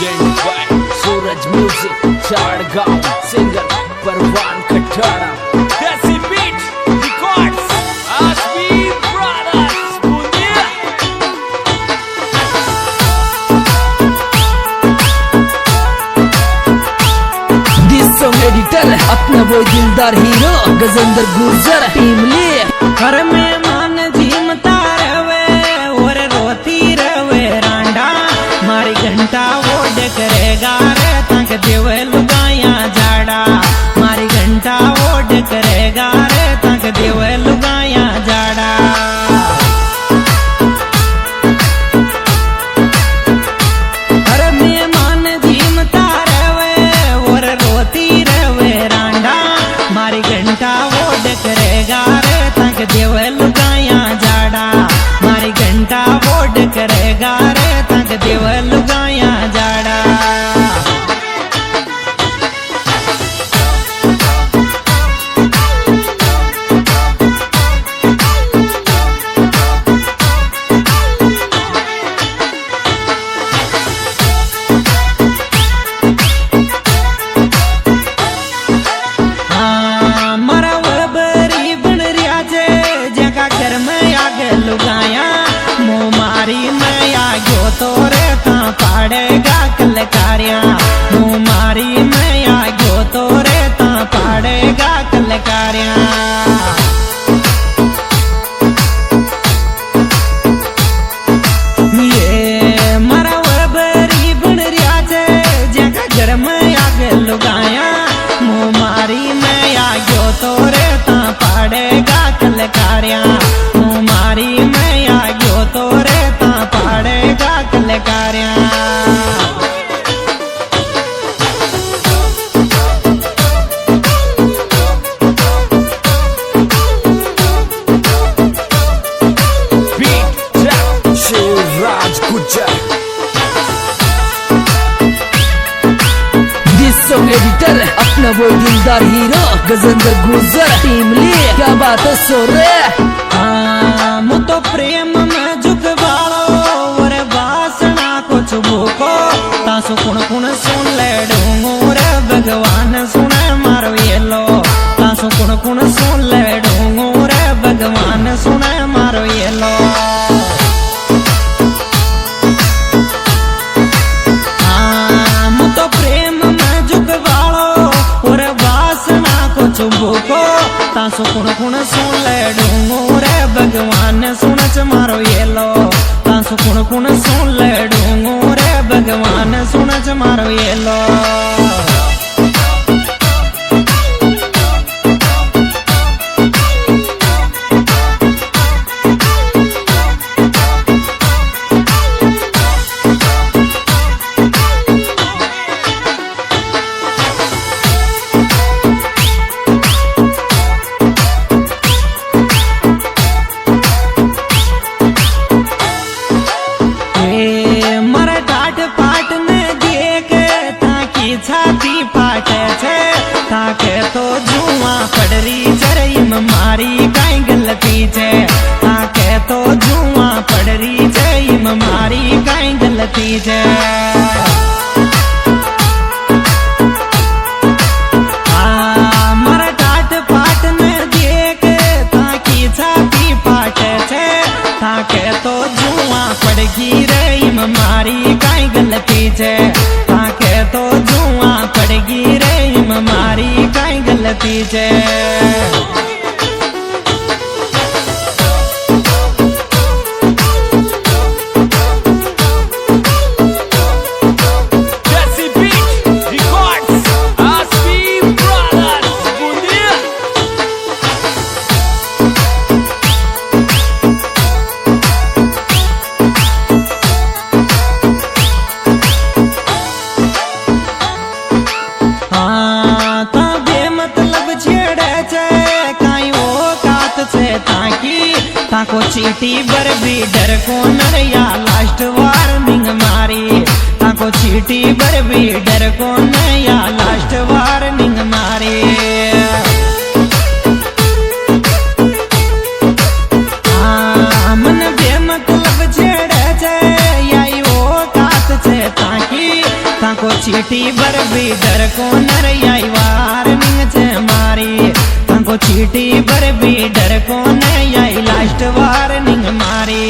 Present by Suraj music Chadgaon singer Parwan खटारा Desi beat records आसवी brothers बुंदिया। दिस सॉन्ग एडिटर अपना वो दिलदार हीरो गजेंद्र गुर्जर टीम ले घर में मान झीमता रवे और रोती रवे रांडा मारी घंटा वोड करेगा रे तक देवे लुगाया जाड़ा मारी घंटा वोड करेगा रे तक देवे लुगाया जाड़ा। घर में मान झीमता रवे और रोती रवे रांडा मारी घंटा वोड करेगा रे तक देवे लुगाया जाड़ा मारी घंटा वोड करेगा रे तक देवे लुगाया जाड़ा। लुगाया मुँह मारी मैं आ गयो तो रे ता पाड़ेगा कलकारिया मुँह मारी मैं आ गयो तो रे ता पाड़ेगा कलकारिया। ये मारा बरी बन रिया जे जगह घर में आग लुगाया मुँह मारी मैं आ गयो तो रे ता पाड़ेगा कलकारिया मारी मैं आ गयो तो रे ता पाड़ेगा कलकारिया। Shivraj Gujjar this song editor अपना वो दिलदार हीरो गजेंद्र गुर्जर टीम ले क्या बात है सोरे। मु तो प्रेम में झुकवालो और वासना को चुबको तासु कुण कुण सुन ले डूंगो रे भगवान सुने मारो येलो तासु कुण कुण सुन ले डूंगो रे भगवान सुने मारो येलो। मु तो प्रेम में झुकवालो और वासना को चुबको तासु कुण कुण सुन ले डूंगो रे भगवान सुनच मारो येलो तासु कुण कुण सुन ले डूंगो रे भगवान सुनच मारो येलो। छाती फाटे छे ताके तो जुआ पड़री जरईम मारी काई गलती छे ताके तो जुआ पड़री जरईम मारी काई गलती छे। मारा टाट पाट में देख ताकी छाती फाटे छे ताके तो जुआ पड़गी रईम मारी काई गलती छे ताके तो जुआ पड़गी रे मारी काई गलती छे। ताको चीटी बर भी डर को नरिया लास्ट वार्निंग मारी ताको चीटी बर भी डर को नया लास्ट वार्निंग मारी। मन बेमतलब छेड़े छे याई वो कात छे ताकी ताको चीटी बर भी डर को नर आई वार निंग छे मारी ताको चीटी बर भी डर को न आई लास्ट वार निंग मारी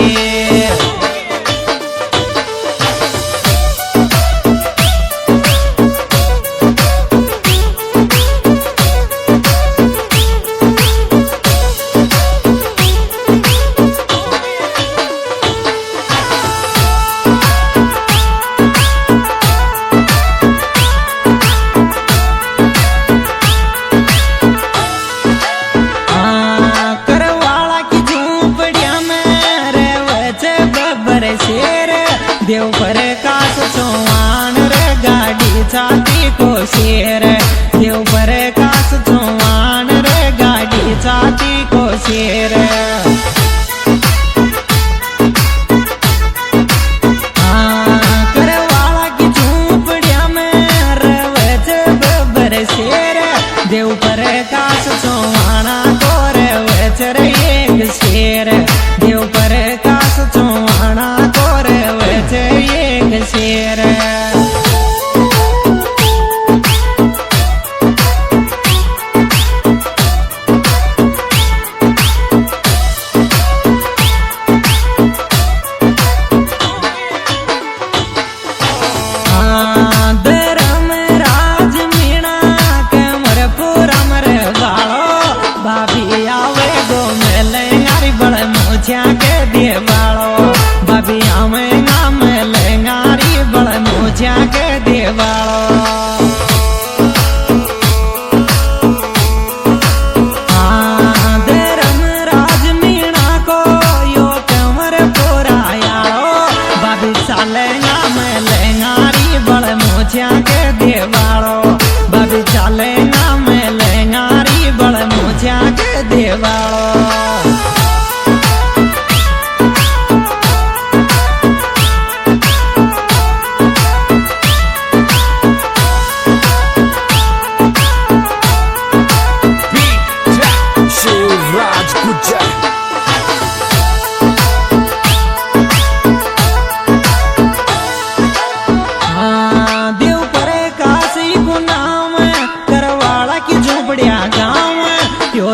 देव पर कास चौहान रे गाड़ी छाती को शेर देव पर कास चौहान रे गाड़ी छाती को शेर करवाला की झूपड़िया में रवच बबर शेर देव पर कास चौहाना को रवच रे एक शेर देव पर कास चौहाना को रवच एक शेर के दे बाड़ो बाबी हमें नाम लेंगारी बड़ मोचा के दे बाड़ो धर्म राज मीणा को यो कमर पुरायाओ बाबी साले नाम लेंगारी बड़ मोचा के दे बाड़ो बाबी साले नाम लेंगारी बड़ मोचा के दे बाड़ो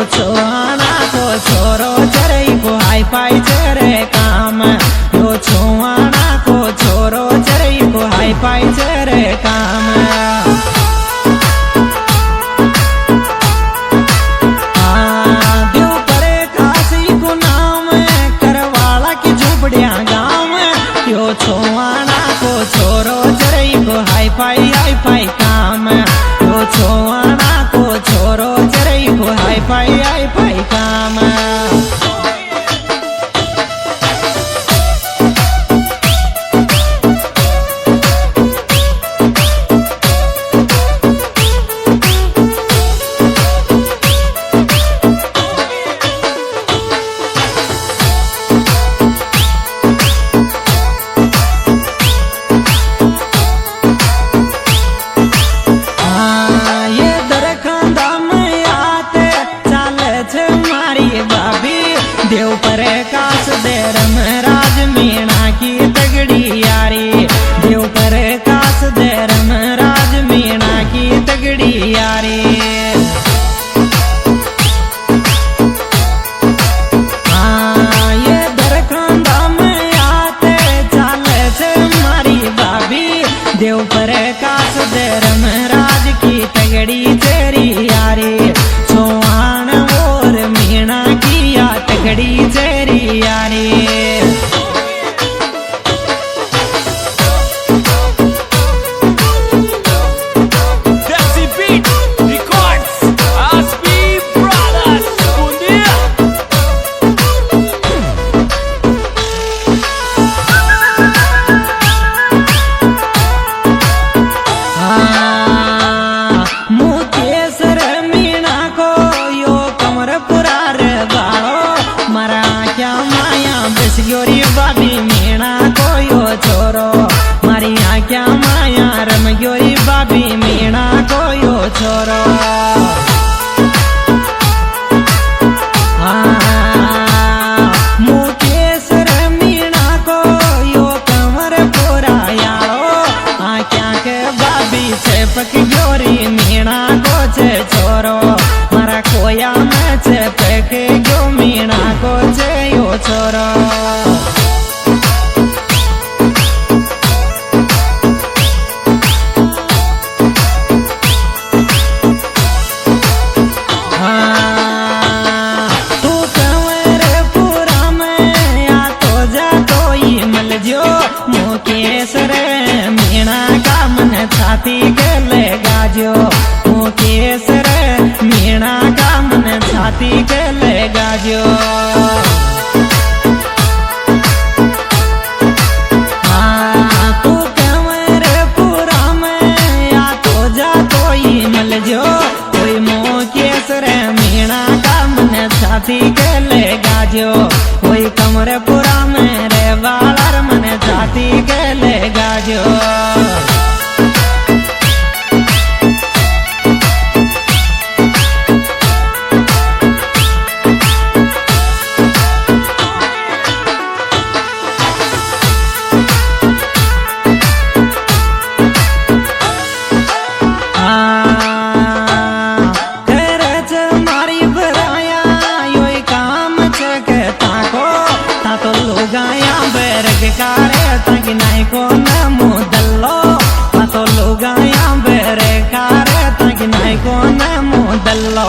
छोआना को छोरो चरई को हाई फाई चरे काम यो छोआना को छोरो चरई को हाई फाई चरे काम देव परे काशी को नाम करवाला की झोपड़िया गाँव यो छोआना को छोरो चरई को हाई फाई काम यो छोआना को छोरो चरई को हाई फाई काम देव पर कास दे रम राज मीणा की तगड़ी यारी देव पर कास दे रम राज मीणा की तगड़ी यारी ये दरखांदा में आते चाले से मारी भाभी देव पर कास दे रम राज की तगड़ी तेरी यारी चौहान और मीणा की तगड़ी तेरी यारी मुकेशर मीणा को यो कमर पुरार बाड़ो मारा क्या माया बेसग्योरी बाबी मीणा को यो छोरो मारी क्या माया रमग्योरी बाबी मीणा को यो छोरो मुकेशर मीणा को यो कमर पुरायाओ क्या के टपक ग्योरी मीणा को छे छोरो मारा कोया में छे पेक गयो मीणा को छे यो छोरो मुकेश रे मीणा का मन छाती के ले गाजो मुकेश रे मीणा का मन छाती के ले गाजो तू कंवर पूरा में या तो जा कोई मिल जो कोई मुकेश रे मीणा का मन छाती के ले गाजो कोई कमरे पूरा में रे वाला मन छाती के ले गाजो ताकि नहीं को न मुदल्लो तो लुगाया बेरे कारे ताकि नहीं को न मुदल्लो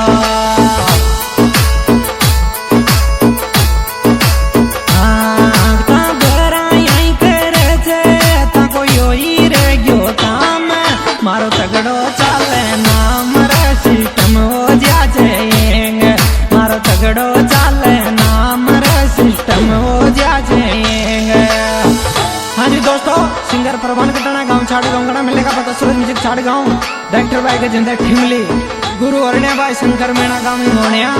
मारो तगड़ो चाले नाम रे सिस्टम हो जाएंगे मारो तगड़ो चाले नाम रे सिस्टम हो जाएंगे। हाँ जी दोस्तों सिंगर प्रभान कटाना गांव छाड़ गांव गड़ा मिलेगा पता सूरज म्यूजिक छाड़ गांव डायरेक्टर भाई गजेंद्र ठिमली गुरु अरण्या भाई शंकर मीणा गांव मोनिया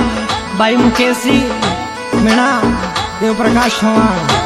भाई मुकेश जी मीणा देव प्रकाश चौहान